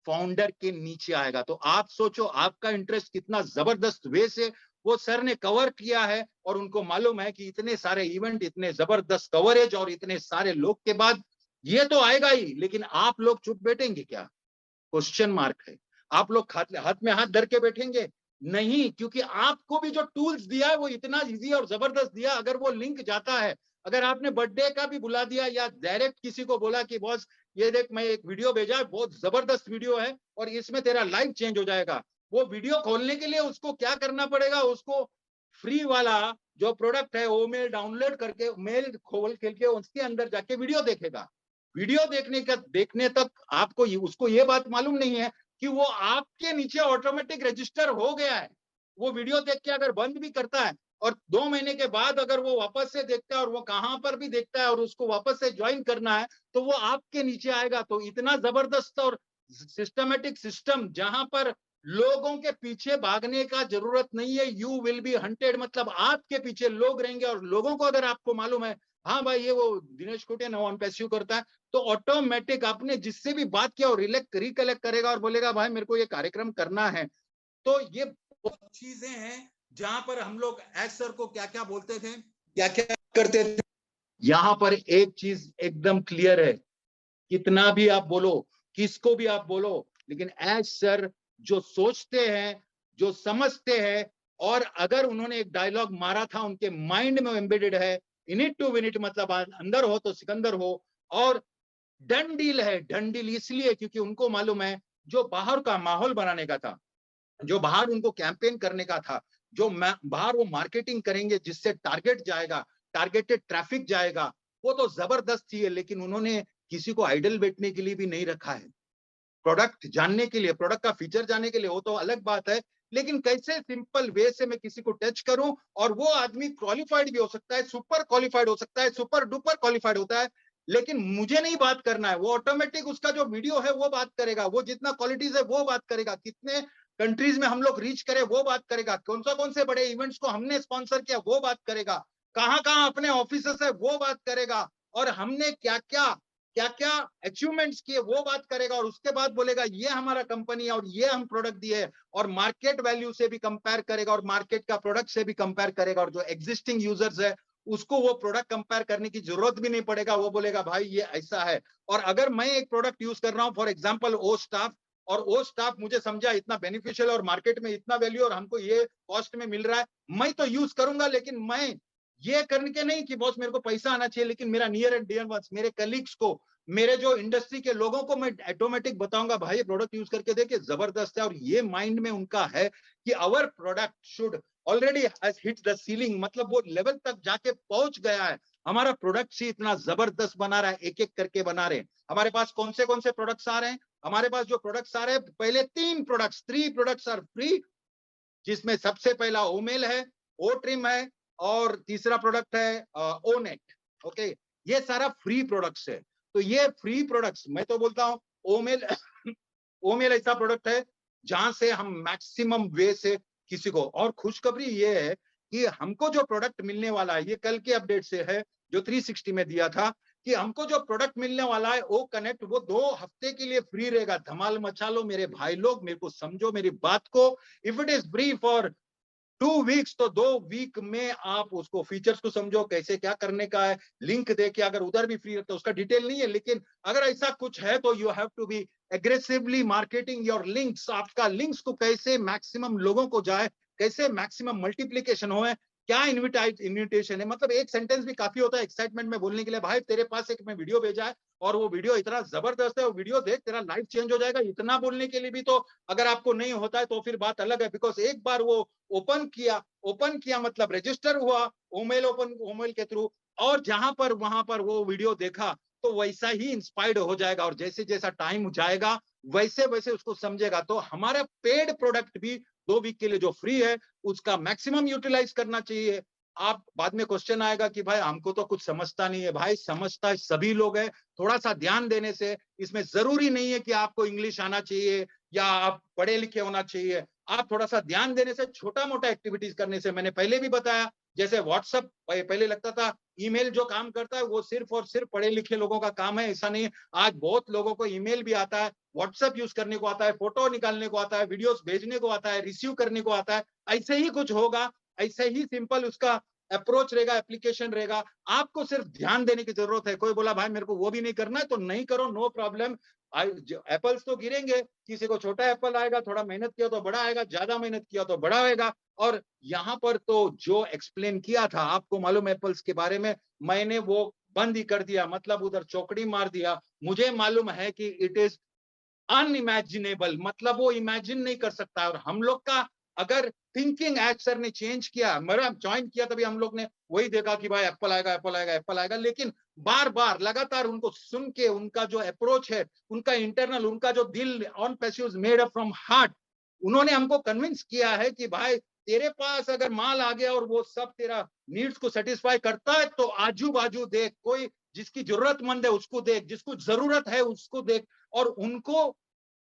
फाउंडर के नीचे आएगा। तो आप सोचो आपका इंटरेस्ट कितना जबरदस्त वे से वो सर ने कवर किया है, और उनको मालूम है कि इतने सारे इवेंट, इतने जबरदस्त कवरेज और इतने सारे लोग के बाद ये तो आएगा ही, लेकिन आप लोग चुप बैठेंगे क्या? क्वेश्चन मार्क है। आप लोग हाथ में हाथ धर के बैठेंगे? नहीं, क्योंकि आपको भी जो टूल्स दिया है वो इतना इजी और जबरदस्त दिया। अगर वो लिंक जाता है, अगर आपने बर्थडे का भी बुला दिया या डायरेक्ट किसी को बोला कि बॉस ये देख मैं एक वीडियो भेजा, बहुत जबरदस्त वीडियो है और इसमें तेरा लाइफ चेंज हो जाएगा, वो वीडियो खोलने के लिए उसको क्या करना पड़ेगा, उसको फ्री वाला जो प्रोडक्ट है वो मेल डाउनलोड करके, मेल खोल के उसके अंदर जाके वीडियो देखेगा। वीडियो देखने तक आपको उसको ये बात मालूम नहीं है कि वो आपके नीचे ऑटोमेटिक रजिस्टर हो गया है। वो वीडियो देख के अगर बंद भी करता है और 2 महीने के बाद अगर वो वापस से देखता है और वो कहां पर भी देखता है और उसको वापस से ज्वाइन करना है, तो वो आपके नीचे आएगा। तो इतना जबरदस्त और सिस्टमेटिक सिस्टम, जहां पर लोगों के पीछे भागने का जरूरत नहीं है, यू विल बी हंटेड, मतलब आपके पीछे लोग रहेंगे। और लोगों को अगर आपको मालूम है हाँ भाई ये वो दिनेश कुटिया नॉन पैसिव करता है, तो ऑटोमेटिक आपने जिससे भी बात किया और रिकलेक्ट करेगा और बोलेगा भाई मेरे को ये कार्यक्रम करना है। तो ये बहुत चीजें हैं जहां पर हम लोग एस सर को क्या क्या बोलते थे, क्या क्या करते थे। यहां पर एक चीज एकदम क्लियर है, कितना भी आप बोलो, किसको भी आप बोलो, लेकिन एस सर जो सोचते हैं, जो समझते हैं, और अगर उन्होंने एक डायलॉग मारा था उनके माइंड में एम्बेडेड है, in it to win it, मतलब अंदर हो तो सिकंदर हो। और डन डील है, डन डील इसलिए क्योंकि उनको मालूम है जो बाहर का माहौल बनाने का था, जो बाहर उनको कैंपेन करने का था, जो बाहर वो मार्केटिंग करेंगे जिससे टारगेट जाएगा, टारगेटेड ट्रैफिक जाएगा, वो तो जबरदस्त ही है। लेकिन उन्होंने किसी को आइडल बैठने के लिए भी नहीं रखा है, प्रोडक्ट जानने के लिए, प्रोडक्ट का फीचर जानने के लिए, वो तो अलग बात है। लेकिन कैसे सिंपल वे से मैं किसी को टच करूं, और वो आदमी क्वालिफाइड भी हो सकता है, सुपर क्वालिफाइड हो सकता है, सुपर डुपर क्वालिफाइड होता है, लेकिन मुझे नहीं बात करना है, वो ऑटोमेटिक उसका जो वीडियो है वो बात करेगा, वो जितना क्वालिटीज है वो बात करेगा, कितने कंट्रीज में हम लोग रीच करें वो बात करेगा, कौन से बड़े इवेंट्स को हमने स्पॉन्सर किया वो बात करेगा, कहां कहां अपने ऑफिस है वो बात करेगा, और हमने क्या क्या अचीवमेंट्स किए वो बात करेगा। और उसके बाद बोलेगा ये हमारा कंपनी है और ये हम प्रोडक्ट दिए, और मार्केट वैल्यू से भी कंपेयर करेगा और मार्केट का प्रोडक्ट से भी कंपेयर करेगा। और जो एग्जिस्टिंग यूजर्स है उसको वो प्रोडक्ट कंपेयर करने की जरूरत भी नहीं पड़ेगा, वो बोलेगा भाई ये ऐसा है। और अगर मैं एक प्रोडक्ट यूज कर रहा हूं फॉर एग्जांपल ओ स्टाफ, और ओ स्टाफ मुझे समझा इतना बेनिफिशियल और मार्केट में इतना वैल्यू और हमको ये कॉस्ट में मिल रहा है, मैं तो यूज करूंगा। लेकिन मैं ये करके नहीं कि बॉस मेरे को पैसा आना चाहिए, लेकिन मेरा नियर एंड डियर वंस, मेरे कलीग्स को, मेरे जो इंडस्ट्री के लोगों को मैं ऑटोमेटिक बताऊंगा भाई ये प्रोडक्ट यूज करके देखिए जबरदस्त है। और ये माइंड में उनका है कि our product should already has hit the ceiling, मतलब वो लेवल तक जाके पहुंच गया है, हमारा प्रोडक्ट ही इतना जबरदस्त बना रहा है, एक एक करके बना रहे हैं। हमारे पास कौन से प्रोडक्ट्स आ रहे हैं, हमारे पास जो प्रोडक्ट्स आ रहे हैं, पहले 3 प्रोडक्ट्स आर फ्री, जिसमें सबसे पहला ओमेल है, ओ ट्रिम है, और तीसरा प्रोडक्ट है ओ नेट। ओके, ये सारा फ्री प्रोडक्ट्स है। तो ये फ्री प्रोडक्ट्स, मैं तो बोलता हूं ओमेल ओमेल ऐसा प्रोडक्ट है जहां से हम मैक्सिमम वे से किसी को, और खुशखबरी ये है कि हमको जो प्रोडक्ट मिलने वाला है, ये कल के अपडेट से है जो 360 में दिया था, कि हमको जो प्रोडक्ट मिलने वाला है ओ कनेक्ट, वो 2 हफ्ते के लिए फ्री रहेगा। धमाल मचा लो मेरे भाई लोग, मेरे को समझो मेरी बात को। If it is free for 2 weeks, तो 2 वीक में आप उसको फीचर्स को समझो, कैसे क्या करने का है, लिंक देके। अगर उधर भी फ्री रहता है, उसका डिटेल नहीं है, लेकिन अगर ऐसा कुछ है तो you have to be aggressively marketing your links. आपका लिंक्स को कैसे मैक्सिमम लोगों को जाए, कैसे मैक्सिमम मल्टीप्लीकेशन हो, क्या इन्विटेशन है। मतलब एक सेंटेंस भी काफी होता है एक्साइटमेंट में बोलने के लिए। भाई तेरे पास एक मैं वीडियो भेजा है और वो वीडियो इतना जबरदस्त है, वो वीडियो देख तेरा लाइफ चेंज हो जाएगा, इतना बोलने के लिए भी तो अगर आपको नहीं होता है तो फिर बात अलग है। बिकॉज एक बार वो ओपन किया मतलब रजिस्टर हुआ ओमेल के थ्रू, और जहां पर वहां पर वो वीडियो देखा, तो वैसा ही इंस्पायर्ड हो जाएगा, और जैसे जैसा टाइम जाएगा वैसे वैसे उसको समझेगा। तो हमारा पेड प्रोडक्ट भी 2 वीक के लिए जो फ्री है, उसका मैक्सिमम यूटिलाइज करना चाहिए। आप बाद में क्वेश्चन आएगा कि भाई हमको तो कुछ समझता नहीं है। भाई समझता सभी लोग है, थोड़ा सा ध्यान देने से। इसमें जरूरी नहीं है कि आपको इंग्लिश आना चाहिए या आप पढ़े लिखे होना चाहिए। आप थोड़ा सा ध्यान देने से, छोटा मोटा एक्टिविटीज करने से, मैंने पहले भी बताया, जैसे व्हाट्सएप पहले लगता था ईमेल जो काम करता है वो सिर्फ और सिर्फ पढ़े लिखे लोगों का काम है, ऐसा नहीं है। आज बहुत लोगों को ईमेल भी आता है, व्हाट्सएप यूज करने को आता है, फोटो निकालने को आता है, वीडियोस भेजने को आता है, रिसीव करने को आता है। ऐसे ही कुछ होगा, ऐसे ही सिंपल उसका अप्रोच रहेगा, एप्लीकेशन रहेगा। आपको सिर्फ ध्यान देने की जरूरत है। कोई बोला भाई मेरे को वो भी नहीं करना है, तो नहीं करो, नो प्रॉब्लम। एप्पल्स तो गिरेंगे, किसी को छोटा एप्पल आएगा, थोड़ा मेहनत किया तो बड़ा आएगा, ज्यादा मेहनत किया तो बड़ा आएगा। और यहाँ पर तो जो एक्सप्लेन किया था, आपको मालूम एप्पल्स के बारे में, मैंने वो बंद ही कर दिया, मतलब उधर चौकड़ी मार दिया। मुझे मालूम है कि इट इज अनइमेजिनेबल, मतलब वो इमेजिन नहीं कर सकता। और हम लोग का अगर थिंकिंग एज सर ने चेंज किया, मेरा ज्वाइन किया तभी हम लोग ने वही देखा कि भाई एप्पल आएगा, एप्पल आएगा, एप्पल आएगा। लेकिन बार बार लगातार उनको सुन के, उनका जो अप्रोच है, उनका इंटरनल, उनका जो दिल on passives made up from heart, उन्होंने हमको कन्विंस किया है कि भाई तेरे पास अगर माल आ गया और वो सब तेरा नीड्स को सेटिस्फाई करता है, तो आजू बाजू देख, कोई जिसकी जरूरतमंद है उसको देख, जिसको जरूरत है उसको देख, और उनको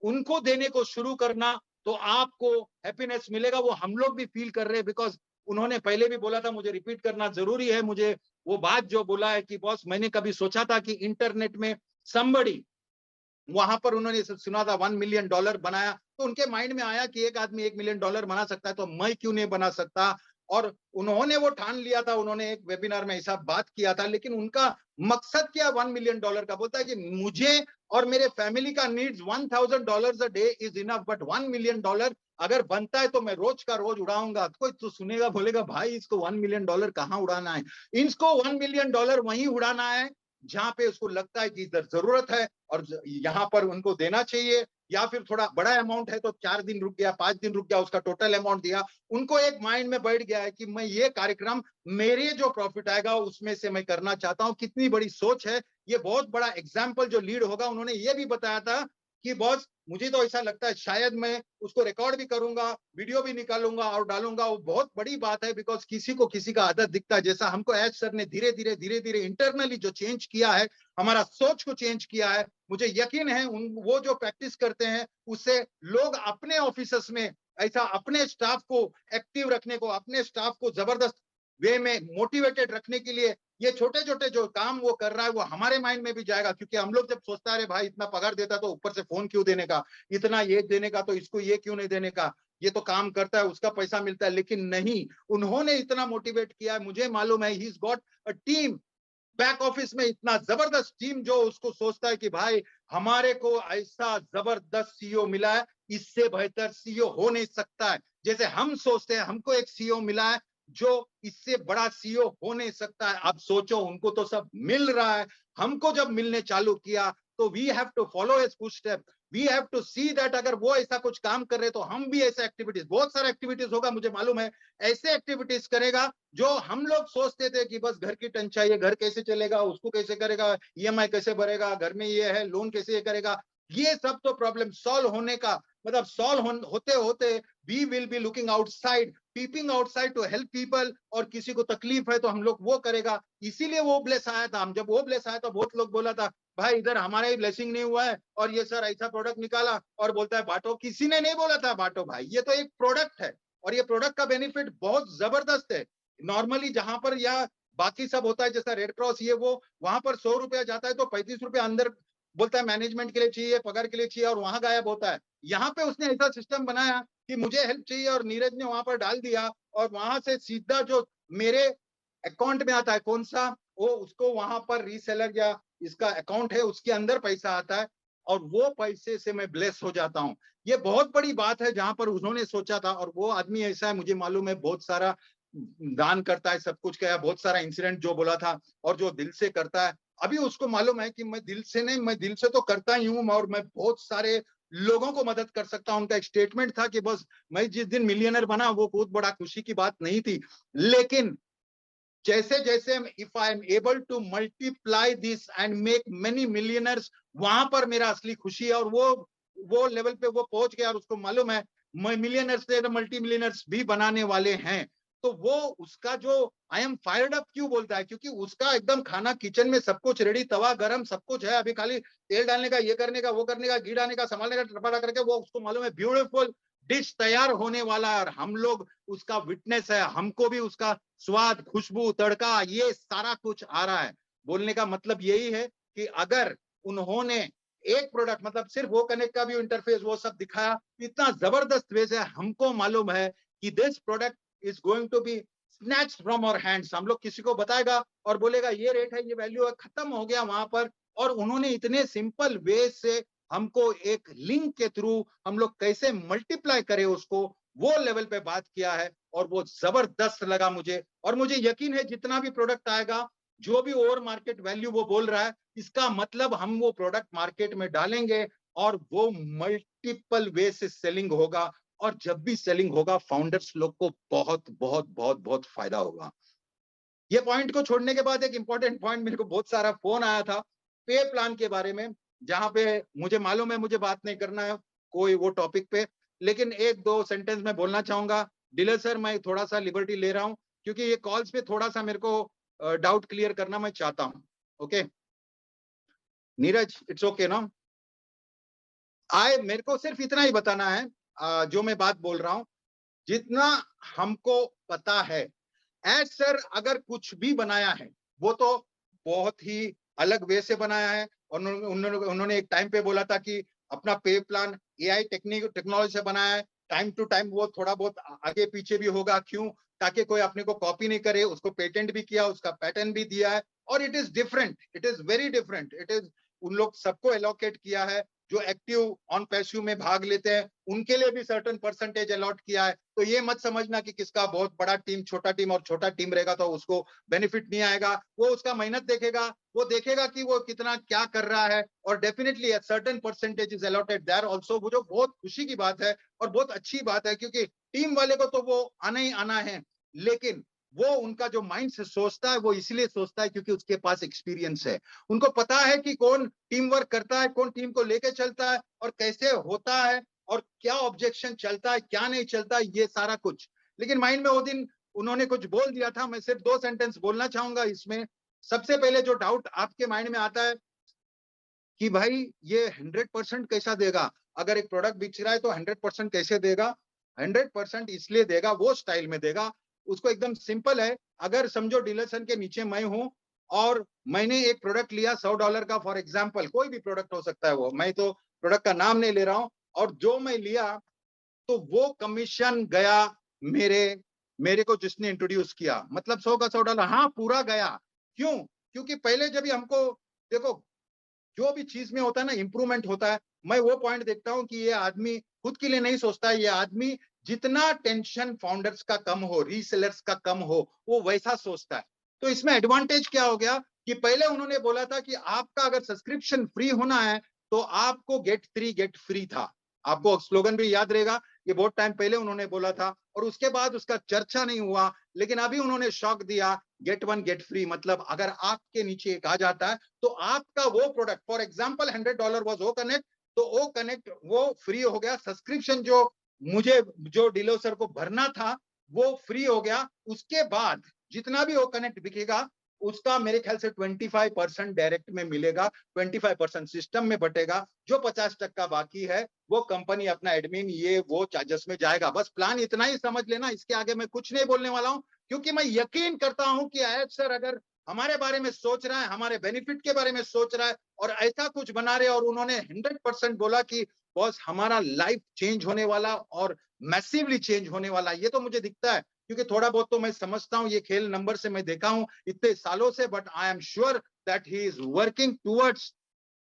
उनको देने को शुरू करना, तो आपको हैप्पीनेस मिलेगा। वो हम लोग भी फील कर रहे हैं, बिकॉज उन्होंने पहले भी बोला था, मुझे रिपीट करना जरूरी है। मुझे वो बात जो बोला है कि बॉस, मैंने कभी सोचा था कि इंटरनेट में somebody, वहां पर उन्होंने सुना था $1 मिलियन बनाया, तो उनके माइंड में आया कि एक आदमी $1 मिलियन बना सकता है, तो मैं क्यों नहीं बना सकता। और उन्होंने वो ठान लिया था, उन्होंने एक वेबिनार में ऐसा बात किया था। लेकिन उनका मकसद क्या, $1 मिलियन का, बोलता है कि मुझे और मेरे फैमिली का needs $1,000 a day is enough, but $1 million अगर बनता है तो मैं रोज का रोज उड़ाऊंगा। कोई तो सुनेगा, बोलेगा भाई इसको $1 मिलियन कहाँ उड़ाना है। इनको $1 मिलियन वहीं उड़ाना है जहां पे उसको लगता है कि इधर जरूरत है और यहां पर उनको देना चाहिए। या फिर थोड़ा बड़ा अमाउंट है तो 4 दिन रुक गया, 5 दिन रुक गया, उसका टोटल अमाउंट दिया। उनको एक माइंड में बैठ गया है कि मैं ये कार्यक्रम, मेरे जो प्रॉफिट आएगा उसमें से मैं करना चाहता हूं। कितनी बड़ी सोच है ये, बहुत बड़ा एग्जाम्पल जो लीड होगा। उन्होंने ये भी बताया था कि बॉस, मुझे तो ऐसा लगता है शायद मैं उसको रिकॉर्ड भी करूंगा, वीडियो भी निकालूंगा और डालूंगा। वो बहुत बड़ी बात है, बिकॉज किसी को किसी का आदत दिखता है। जैसा हमको एज सर ने धीरे धीरे इंटरनली जो चेंज किया है, हमारा सोच को चेंज किया है, मुझे यकीन है वो जो प्रैक्टिस करते हैं उससे लोग अपने ऑफिस में ऐसा अपने स्टाफ को एक्टिव रखने को, अपने स्टाफ को जबरदस्त वे में मोटिवेटेड रखने के लिए, ये छोटे छोटे जो काम वो कर रहा है वो हमारे माइंड में भी जाएगा। क्योंकि हम लोग जब सोचता है भाई इतना पगार देता तो ऊपर से फोन क्यों देने का, इतना ये देने का तो इसको ये क्यों नहीं देने का, ये तो काम करता है उसका पैसा मिलता है। लेकिन नहीं, उन्होंने इतना मोटिवेट किया है। मुझे मालूम है he is got a team back office में, इतना जबरदस्त टीम जो उसको सोचता है कि भाई हमारे को ऐसा जबरदस्त सीईओ मिला है, इससे बेहतर सीईओ हो नहीं सकता है। जैसे हम सोचते हैं हमको एक सीईओ मिला है जो इससे बड़ा सीईओ हो नहीं सकता है। अब सोचो उनको तो सब मिल रहा है, हमको जब मिलने चालू किया तो we have to follow his footstep. We have to see that अगर वो ऐसा कुछ काम कर रहे तो हम भी ऐसे एक्टिविटीज, बहुत सारे एक्टिविटीज होगा मुझे मालूम है, ऐसे एक्टिविटीज करेगा जो हम लोग सोचते थे कि बस घर की टंचाई है, घर कैसे चलेगा, उसको कैसे करेगा, ईएमआई कैसे भरेगा, घर में ये है, लोन कैसे ये करेगा। ये सब तो प्रॉब्लम सॉल्व होने का मतलब होते होते we will be looking outside, peeping outside to help people, और किसी को तकलीफ है तो हम लोग वो करेगा। इसीलिए वो ब्लेस आया था। हम जब वो ब्लेस आया था बहुत लोग बोला था भाई इधर हमारा ही ब्लेसिंग नहीं हुआ है और ये सर ऐसा प्रोडक्ट निकाला और बोलता है बांटो। किसी ने नहीं बोला था बांटो भाई, ये तो एक प्रोडक्ट है और ये प्रोडक्ट का बेनिफिट बहुत जबरदस्त है। नॉर्मली जहां पर या बाकी सब होता है जैसा रेड क्रॉस ये वो, वहां पर 100 रुपया जाता है तो 35 रुपया अंदर बोलता है मैनेजमेंट के लिए चाहिए, पगार के लिए चाहिए, और वहां गायब होता है। यहाँ पे उसने ऐसा सिस्टम बनाया कि मुझे हेल्प चाहिए और नीरज ने वहां पर डाल दिया और वहां से सीधा जो मेरे अकाउंट में आता है कौन सा, वो उसको वहां पर रीसेलर या इसका अकाउंट है उसके अंदर पैसा आता है और वो पैसे से मैं ब्लेस हो जाता हूँ। ये बहुत बड़ी बात है जहां पर उन्होंने सोचा था। और वो आदमी ऐसा है मुझे मालूम है बहुत सारा दान करता है, सब कुछ किया, बहुत सारा इंसिडेंट जो बोला था और जो दिल से करता है। अभी उसको मालूम है कि मैं दिल से नहीं, मैं दिल से तो करता ही हूँ और मैं बहुत सारे लोगों को मदद कर सकता हूँ। उनका एक स्टेटमेंट था कि बस मैं जिस दिन मिलियनर बना वो बहुत बड़ा खुशी की बात नहीं थी, लेकिन जैसे जैसे if I am able to multiply this and make many millionaires, वहां पर मेरा असली खुशी है। और वो लेवल पे वो पहुंच गया और उसको मालूम है मैं मिलियनर्स से मल्टी मिलियनर्स भी बनाने वाले हैं। तो वो उसका जो आई एम फायर्ड अप क्यों बोलता है, क्योंकि उसका एकदम खाना किचन में सब कुछ रेडी, तवा गरम सब कुछ है, अभी खाली तेल डालने का, ये करने का, वो करने का, घी डालने का, संभालने का, टपटा करके वो उसको मालूम है ब्यूटीफुल डिश तैयार होने वाला है और हम लोग उसका विटनेस है, हमको भी उसका स्वाद, खुशबू, तड़का ये सारा कुछ आ रहा है। बोलने का मतलब यही है कि अगर उन्होंने एक प्रोडक्ट मतलब सिर्फ वो कनेक्ट का भी इंटरफेस वो सब दिखाया इतना जबरदस्त वे से, हमको मालूम है कि this product is going to be snatch from our hands. हम लोग किसी को बताएगा और बोलेगा ये रेट है, ये वैल्यू है, खत्म हो गया वहां पर। और उन्होंने इतने सिंपल वे से हमको एक लिंक के थ्रू हम लोग कैसे मल्टीप्लाई करें उसको, वो लेवल पे बात किया है और वो जबरदस्त लगा मुझे। और मुझे यकीन है जितना भी प्रोडक्ट आएगा, जो भी ओवर मार्केट वैल्यू वो बोल रहा है, इसका मतलब हम वो प्रोडक्ट मार्केट में डालेंगे और वो मल्टीपल वे से सेलिंग होगा। और जब भी सेलिंग होगा फाउंडर्स लोग को बहुत बहुत बहुत बहुत फायदा होगा। ये पॉइंट को छोड़ने के बाद एक इंपॉर्टेंट पॉइंट, मेरे को बहुत सारा फोन आया था पे प्लान के बारे में, जहां पे मुझे मालूम है मुझे बात नहीं करना है कोई वो टॉपिक पे, लेकिन एक दो सेंटेंस में बोलना चाहूंगा। डीलर सर मैं थोड़ा सा लिबर्टी ले रहा हूं क्योंकि ये कॉल्स पे थोड़ा सा मेरे को डाउट क्लियर करना मैं चाहता हूं। ओके नीरज, इट्स ओके ना? मेरे को सिर्फ इतना ही बताना है, जो मैं बात बोल रहा हूं जितना हमको पता है। एज सर अगर कुछ भी बनाया है वो तो बहुत ही अलग वे से बनाया है। और उन्होंने एक टाइम पे बोला था कि अपना पे प्लान एआई टेक्नोलॉजी से बनाया है। टाइम टू टाइम वो थोड़ा बहुत आगे पीछे भी होगा, क्यों? ताकि कोई अपने को कॉपी नहीं करे। उसको पेटेंट भी किया, उसका पैटर्न भी दिया है और it is different, it is very different. It is उन लोग सबको एलोकेट किया है जो एक्टिव ऑन पैसिव में भाग लेते हैं, उनके लिए भी सर्टेन परसेंटेज अलॉट किया है। तो ये मत समझना कि किसका बहुत बड़ा टीम, छोटा टीम, और छोटा टीम रहेगा तो उसको बेनिफिट नहीं आएगा। वो उसका मेहनत देखेगा, वो देखेगा कि वो कितना क्या कर रहा है, और definitely certain percentage is allotted there also. वो जो बहुत खुशी की बात है और बहुत अच्छी बात है, क्योंकि टीम वाले को तो वो आना ही आना है, लेकिन वो उनका जो माइंड से सोचता है वो इसलिए सोचता है क्योंकि उसके पास एक्सपीरियंस है। उनको पता है कि कौन टीम वर्क करता है, कौन टीम को लेके चलता है और कैसे होता है और क्या ऑब्जेक्शन चलता है, क्या नहीं चलता है, ये सारा कुछ। लेकिन माइंड में वो दिन उन्होंने कुछ बोल दिया था, मैं सिर्फ 2 सेंटेंस बोलना चाहूंगा इसमें। सबसे पहले जो डाउट आपके माइंड में आता है कि भाई ये 100% कैसा देगा, अगर एक प्रोडक्ट बिक रहा है तो 100% कैसे देगा? 100% इसलिए देगा, वो स्टाइल में देगा। उसको एकदम सिंपल है। अगर समझो डीलरसन के नीचे मैं हूं और मैंने एक प्रोडक्ट लिया $100 का, फॉर एग्जाम्पल कोई भी प्रोडक्ट हो सकता है, वो मैं तो प्रोडक्ट का नाम नहीं ले रहा हूं, और जो मैं लिया तो वो कमीशन गया मेरे मेरे को जिसने इंट्रोड्यूस किया, मतलब 100 का $100, हाँ पूरा गया। क्यों? क्योंकि पहले जब भी हमको देखो जो भी चीज में होता है ना इंप्रूवमेंट होता है, मैं वो पॉइंट देखता हूँ कि ये आदमी खुद के लिए नहीं सोचता है। ये आदमी जितना टेंशन फाउंडर्स का कम हो, रीसेलर्स का कम हो, वो वैसा सोचता है। तो इसमें एडवांटेज क्या हो गया कि पहले उन्होंने बोला था कि आपका अगर सब्सक्रिप्शन फ्री होना है तो आपको गेट 3 गेट फ्री था। आपको स्लोगन भी याद रहेगा, ये बहुत टाइम पहले उन्होंने बोला था और उसके बाद उसका चर्चा नहीं हुआ। लेकिन अभी उन्होंने शॉक दिया, गेट 1 गेट फ्री, मतलब अगर आपके नीचे एक आ जाता है तो आपका वो प्रोडक्ट, फॉर एग्जांपल $100 वाज वो कनेक्ट, तो ओ कनेक्ट वो फ्री हो गया, सब्सक्रिप्शन जो मुझे जो डीलर सर को भरना था वो फ्री हो गया। उसके बाद जितना भी ओ कनेक्ट बिकेगा उसका मेरे ख्याल से 25% डायरेक्ट में मिलेगा, 25% सिस्टम में बटेगा, जो 50% बाकी है वो कंपनी अपना एडमिन ये वो चार्जेस में जाएगा। बस प्लान इतना ही समझ लेना, इसके आगे मैं कुछ नहीं बोलने वाला हूं, क्योंकि मैं यकीन करता हूं कि आयत सर अगर हमारे बारे में सोच रहा है, हमारे बेनिफिट के बारे में सोच रहा है और ऐसा कुछ बना रहे, और उन्होंने 100% बोला कि बॉस हमारा लाइफ चेंज होने वाला और मैसिवली चेंज होने वाला, ये तो मुझे दिखता है, क्योंकि थोड़ा बहुत तो मैं समझता हूं ये खेल नंबर से मैं देखा हूं इतने सालों से। But I am sure that he is working towards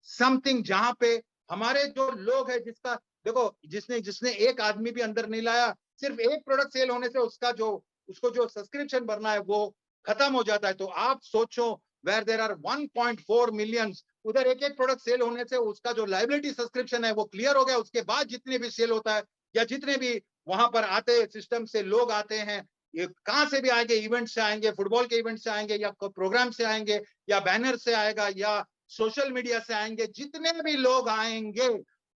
something, जहां पे हमारे जो लोग है जिसका देखो, जिसने जिसने एक आदमी भी अंदर नहीं लाया, सिर्फ एक प्रोडक्ट सेल होने से उसका जो उसको जो सब्सक्रिप्शन भरना है वो खत्म हो जाता है। तो आप सोचो वेर देर आर 1.4 मिलियन, उधर एक एक प्रोडक्ट सेल होने से उसका जो लाइबिलिटी सब्सक्रिप्शन है वो क्लियर हो गया। उसके बाद जितने भी सेल होता है या जितने भी वहां पर आते सिस्टम से लोग आते हैं, ये कहां से भी आएंगे, इवेंट से आएंगे, फुटबॉल के इवेंट से आएंगे या प्रोग्राम से आएंगे या बैनर से आएगा या सोशल मीडिया से आएंगे, जितने भी लोग आएंगे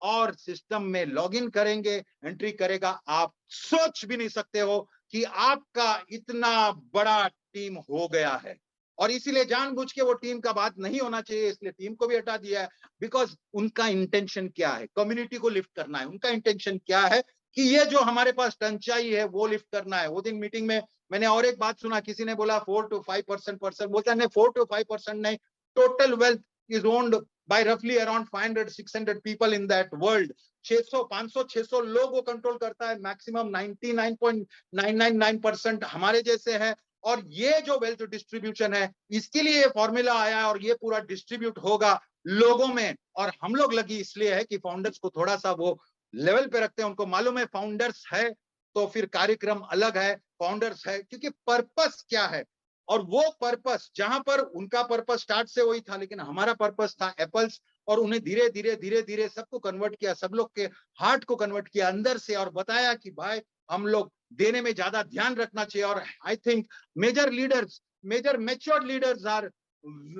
और सिस्टम में लॉगिन करेंगे, एंट्री करेगा, आप सोच भी नहीं सकते हो कि आपका इतना बड़ा टीम हो गया है। और इसीलिए जानबूझ के वो टीम का बात नहीं होना चाहिए, इसलिए टीम को भी हटा दिया है। बिकॉज उनका इंटेंशन क्या है, कम्युनिटी को लिफ्ट करना है। उनका इंटेंशन क्या है कि ये जो हमारे पास टंचाई है वो लिफ्ट करना है। वो दिन मीटिंग में मैंने और एक बात सुना, किसी ने बोला 4 to 5% पर्सन, बोलता नहीं 4 to 5% नहीं, total wealth is owned by roughly around 500-600 people in that world. 600 500 600 लोग वो कंट्रोल करता है, मैक्सिमम 99.999% हमारे जैसे हैं। और ये जो वेल्थ डिस्ट्रीब्यूशन है इसके लिए ये फॉर्मूला आया है और ये पूरा डिस्ट्रीब्यूट होगा लोगों में। और हम लोग लगी इसलिए है कि फाउंडर्स को थोड़ा सा वो लेवल पे रखते हैं, उनको मालूम है फाउंडर्स है तो फिर कार्यक्रम अलग है, फाउंडर्स है क्योंकि पर्पस क्या है। और वो पर्पस जहां पर उनका पर्पस स्टार्ट से वही था, लेकिन हमारा पर्पस था एप्पल्स, और उन्हें धीरे धीरे धीरे धीरे सबको कन्वर्ट किया, सब लोग के हार्ट को कन्वर्ट किया अंदर से, और बताया कि भाई हम लोग देने में ज्यादा ध्यान रखना चाहिए। और I think major leaders, major matured leaders are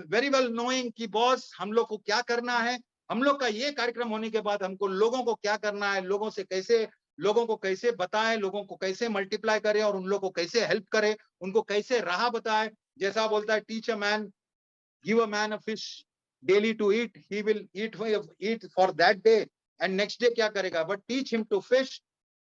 very well knowing कि बॉस हम लोग को क्या करना है। हम लोग का ये कार्यक्रम होने के बाद हमको लोगों को क्या करना है, लोगों से कैसे, लोगों को कैसे बताएं, लोगों को कैसे मल्टीप्लाई करें और उन लोगों को कैसे हेल्प करें, उनको कैसे राह बताएं। जैसा बोलता है teach a man, give a man a fish daily to eat, he will eat for that day and next day क्या करेगा, but teach him to fish,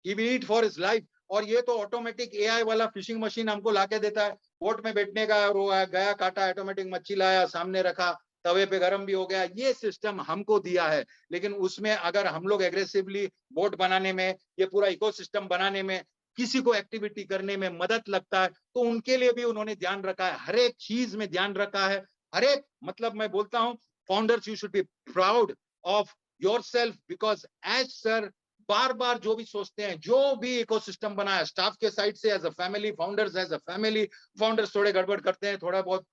he will eat for his life. और ये तो automatic AI वाला fishing machine हमको लाके देता है, बोट में बैठने का, और वो गया काटा, ऑटोमेटिक मच्छी लाया, सामने रखा, तवे पे गरम भी हो गया, ये सिस्टम हमको दिया है। लेकिन उसमें अगर हम लोग एग्रेसिवली बोट बनाने में, ये पूरा इकोसिस्टम बनाने में, किसी को एक्टिविटी करने में मदद लगता है, तो उनके लिए भी उन्होंने ध्यान रखा है, हर एक चीज में ध्यान रखा है। हर एक मतलब मैं बोलता हूं founders you should be proud of yourself, because as sir बार बार जो भी सोचते हैं, जो भी इकोसिस्टम बनाया स्टाफ के साइड से, as a family, founders as a family, founders थोड़े गड़बड़ करते हैं, थोड़ा बहुत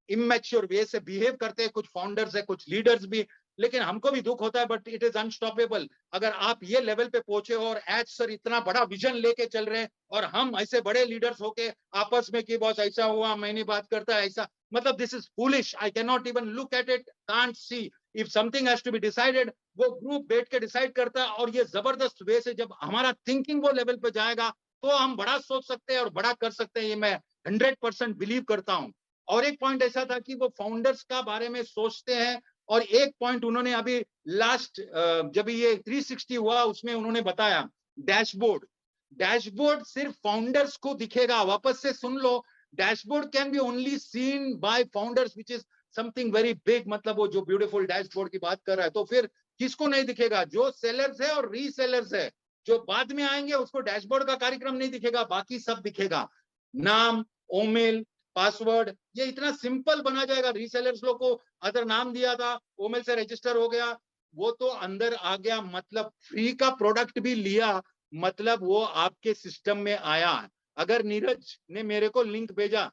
इमेच्योर वे से बिहेव करते हैं, कुछ फाउंडर्स है, कुछ लीडर्स भी, लेकिन हमको भी दुख होता है, बट इट इज अनस्टॉपेबल। अगर आप ये लेवल पे पहुंचे हो और एज सर इतना बड़ा विजन लेके चल रहे हैं, और हम ऐसे बड़े लीडर्स होके आपस में कि बॉस ऐसा हुआ, मैं नहीं बात करता ऐसा, मतलब this is foolish, I can not even look at it, can't see. If something has to be decided, वो ग्रुप बैठ के डिसाइड करता है, और ये जबरदस्त वे से जब हमारा थिंकिंग वो लेवल पे जाएगा तो हम बड़ा सोच सकते हैं और बड़ा कर सकते हैं, ये मैं 100% बिलीव करता हूं। और एक पॉइंट ऐसा था कि वो फाउंडर्स का बारे में सोचते हैं, और एक पॉइंट उन्होंने अभी लास्ट जब ये 360 हुआ उसमें उन्होंने बताया, डैशबोर्ड, डैशबोर्ड सिर्फ फाउंडर्स को दिखेगा, वापस से सुन लो, dashboard can be only seen by founders which is something very big, मतलब वो जो ब्यूटीफुल डैशबोर्ड की बात कर रहा है, तो फिर किसको नहीं दिखेगा, जो सेलर्स है और रीसेलर्स है, जो बाद में आएंगे उसको डैशबोर्ड का कार्यक्रम नहीं दिखेगा, बाकी सब दिखेगा, नाम, ओमेल, पासवर्ड, ये इतना सिंपल बना जाएगा। रीसेलर्स लोग को अगर नाम दिया था, ओमेल से रजिस्टर हो गया, वो तो अंदर आ गया, मतलब फ्री का प्रोडक्ट भी लिया, मतलब वो आपके सिस्टम में आया। अगर नीरज ने मेरे को लिंक भेजा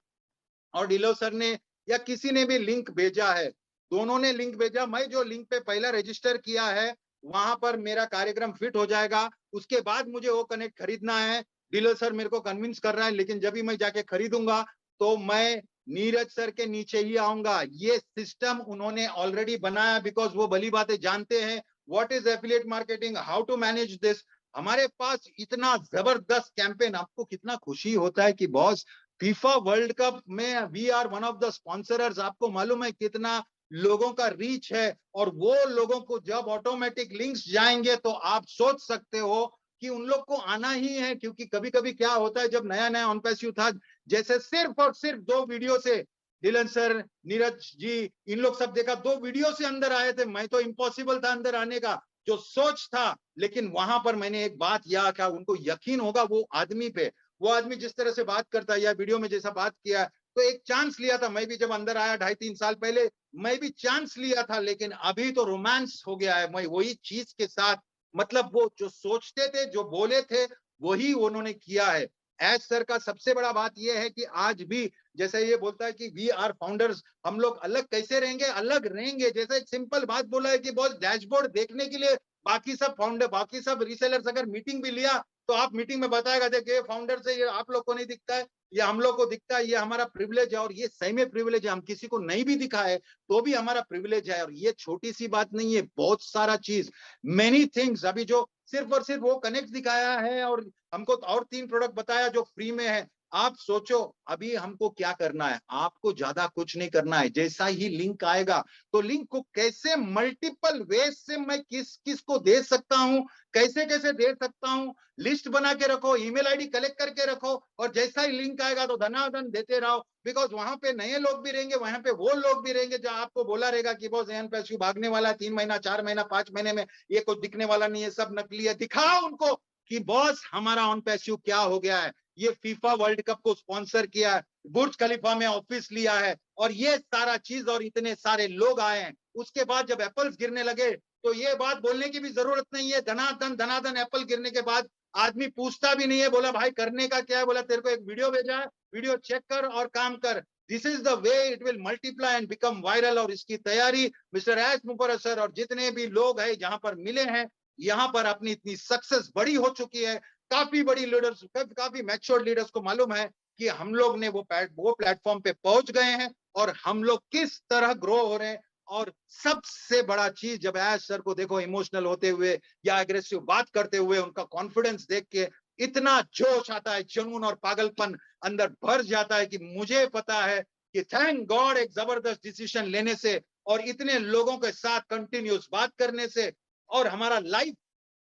और डिलो सर ने या किसी ने भी लिंक भेजा है, दोनों ने लिंक भेजा, मैं जो लिंक पे पहला रजिस्टर किया है वहां पर मेरा कार्यक्रम फिट हो जाएगा। उसके बाद मुझे वो कनेक्ट खरीदना है, डिलो सर मेरे को कन्विंस कर रहा है, लेकिन जब भी मैं जाके खरीदूंगा तो मैं नीरज सर के नीचे ही आऊंगा। ये सिस्टम उन्होंने ऑलरेडी बनाया, बिकॉज वो भली बातें जानते हैं, what is affiliate marketing, how to manage this. हमारे पास इतना जबरदस्त कैंपेन, आपको कितना खुशी होता है कि बॉस फीफा वर्ल्ड कप में we are one of the sponsorers. आपको मालूम है कितना लोगों का रीच है, और वो लोगों को जब ऑटोमेटिक लिंक्स जाएंगे तो आप सोच सकते हो कि उन लोग को आना ही है। क्योंकि कभी कभी क्या होता है, जब नया नया ऑन पैसिव था, जैसे सिर्फ और सिर्फ 2 वीडियो से डिलन सर, नीरज जी, इन लोग सब देखा, 2 वीडियो से अंदर आए थे। मैं तो इम्पॉसिबल था अंदर आने का, जो सोच था। लेकिन वहां पर मैंने एक बात याद क्या, उनको यकीन होगा वो आदमी पे, वो आदमी जिस तरह से बात करता है या वीडियो में जैसा बात किया, तो एक चांस लिया था। मैं भी जब अंदर आया 2.5-3 साल पहले, मैं भी चांस लिया था, लेकिन अभी तो रोमांस हो गया है। मैं वही चीज के साथ, मतलब वो जो सोचते थे, जो बोले थे, वही उन्होंने किया है। एज सर का सबसे बड़ा बात यह है कि आज भी जैसे ये बोलता है कि वी आर फाउंडर्स, हम लोग अलग कैसे रहेंगे, अलग रहेंगे। जैसे एक सिंपल बात बोला है कि बॉस डैशबोर्ड देखने के लिए बाकी सब फाउंडर, बाकी सब रीसेलर्स अगर मीटिंग भी लिया, तो आप मीटिंग में बताएगा, देखिए फाउंडर से ये आप लोग को नहीं दिखता है, ये हम लोग को दिखता है, ये हमारा प्रिविलेज है। और ये सही में प्रिविलेज है, हम किसी को नहीं भी दिखा है तो भी हमारा प्रिविलेज है। और ये छोटी सी बात नहीं है, बहुत सारा चीज, मेनी थिंग्स। अभी जो सिर्फ और सिर्फ वो कनेक्ट दिखाया है और हमको और 3 प्रोडक्ट बताया जो फ्री में है। आप सोचो अभी हमको क्या करना है, आपको ज्यादा कुछ नहीं करना है। जैसा ही लिंक आएगा, तो लिंक को कैसे मल्टीपल वेज से मैं किस किस को दे सकता हूं, कैसे कैसे दे सकता हूं, लिस्ट बना के रखो, ईमेल आईडी कलेक्ट करके रखो, और जैसा ही लिंक आएगा तो धनाधन देते रहो। बिकॉज वहां पे नए लोग भी रहेंगे, वहां पे वो लोग भी रहेंगे जो आपको बोला रहेगा कि बॉस एन पैसिव भागने वाला है 3 महीना, 4 महीना, 5 महीने में, ये कुछ दिखने वाला नहीं है, सब नकली है। दिखाओ उनको कि बॉस हमारा ऑन पैसिव क्या हो गया है। ये फीफा वर्ल्ड कप को स्पॉन्सर किया है, बुर्ज खलीफा में ऑफिस लिया है, और ये सारा चीज, और इतने सारे लोग आए हैं। उसके बाद जब एप्पल्स गिरने लगे, तो ये बात बोलने की भी जरूरत नहीं है, धनाधन धनाधन एप्पल गिरने के बाद आदमी पूछता भी नहीं है, बोला भाई करने का क्या है, बोला तेरे को एक वीडियो भेजा है, वीडियो चेक कर और काम कर। This is the way it will multiply and become viral. और इसकी तैयारी मिस्टर एस मुफर्रर सर और जितने भी लोग हैं जहां पर मिले हैं, यहाँ पर अपनी इतनी सक्सेस बड़ी हो चुकी है। काफी बड़ी लीडर्स, काफी मैच्योर लीडर्स को मालूम है कि हम लोग ने वो प्लेटफॉर्म पे पहुंच गए हैं, और हम लोग किस तरह ग्रो हो रहे हैं। और सबसे बड़ा चीज, जब ऐश सर को देखो इमोशनल होते हुए या एग्रेसिव बात करते हुए, उनका कॉन्फिडेंस देख के इतना जोश आता है, जुनून और पागलपन अंदर भर जाता है कि मुझे पता है कि थैंक गॉड एक जबरदस्त डिसीजन लेने से और इतने लोगों के साथ कंटिन्यूस बात करने से, और हमारा लाइफ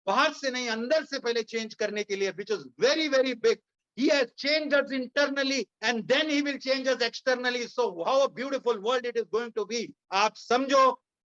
बाहर से नहीं अंदर से पहले चेंज करने के लिए, which is very very big. He has changed us internally and then he will change us externally. So how a beautiful world it is going to be. आप समझो,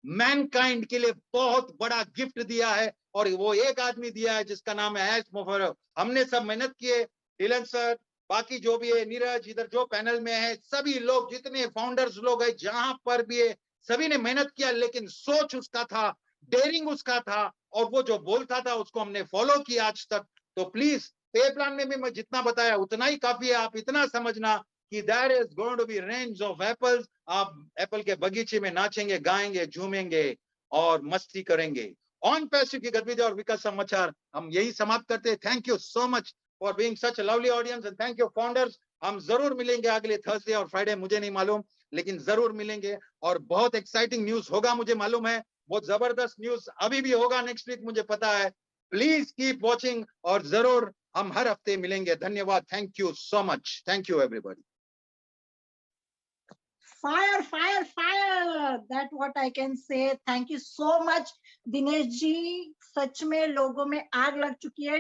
मैनकाइंड के लिए बहुत बड़ा गिफ्ट दिया है, और वो एक आदमी दिया है जिसका नाम है एश मुफर्रर। हमने सब मेहनत किए, डिलन सर, बाकी जो भी है, नीरज, इधर जो पैनल में है, सभी लोग जितने फाउंडर्स लोग हैं जहां पर भी है, सभी ने मेहनत किया। लेकिन सोच उसका था, डेयरिंग उसका था, और वो जो बोलता था उसको हमने फॉलो किया आज तक। तो प्लीज पे प्लान में भी मैं जितना बताया उतना ही काफी है। आप इतना समझना कि there is going to be range of apples. आप एप्पल के बगीचे में नाचेंगे, गाएंगे, झूमेंगे और मस्ती करेंगे। ऑन पैसिव की गतिविधि और विकास समाचार हम यही समाप्त करते हैं। Thank you so much for being such a lovely audience and thank you founders. हम जरूर मिलेंगे अगले थर्सडे और फ्राइडे, मुझे नहीं मालूम, लेकिन जरूर मिलेंगे। और बहुत एक्साइटिंग न्यूज होगा, मुझे मालूम है, बहुत जबरदस्त न्यूज अभी भी होगा नेक्स्ट वीक, मुझे पता है। प्लीज कीप वॉचिंग, और जरूर हम हर हफ्ते मिलेंगे। धन्यवाद, thank you so much, thank you everybody. Fire, fire, fire. That what I can say. Thank you so much, Dinesh ji. सच में लोगों में आग लग चुकी है।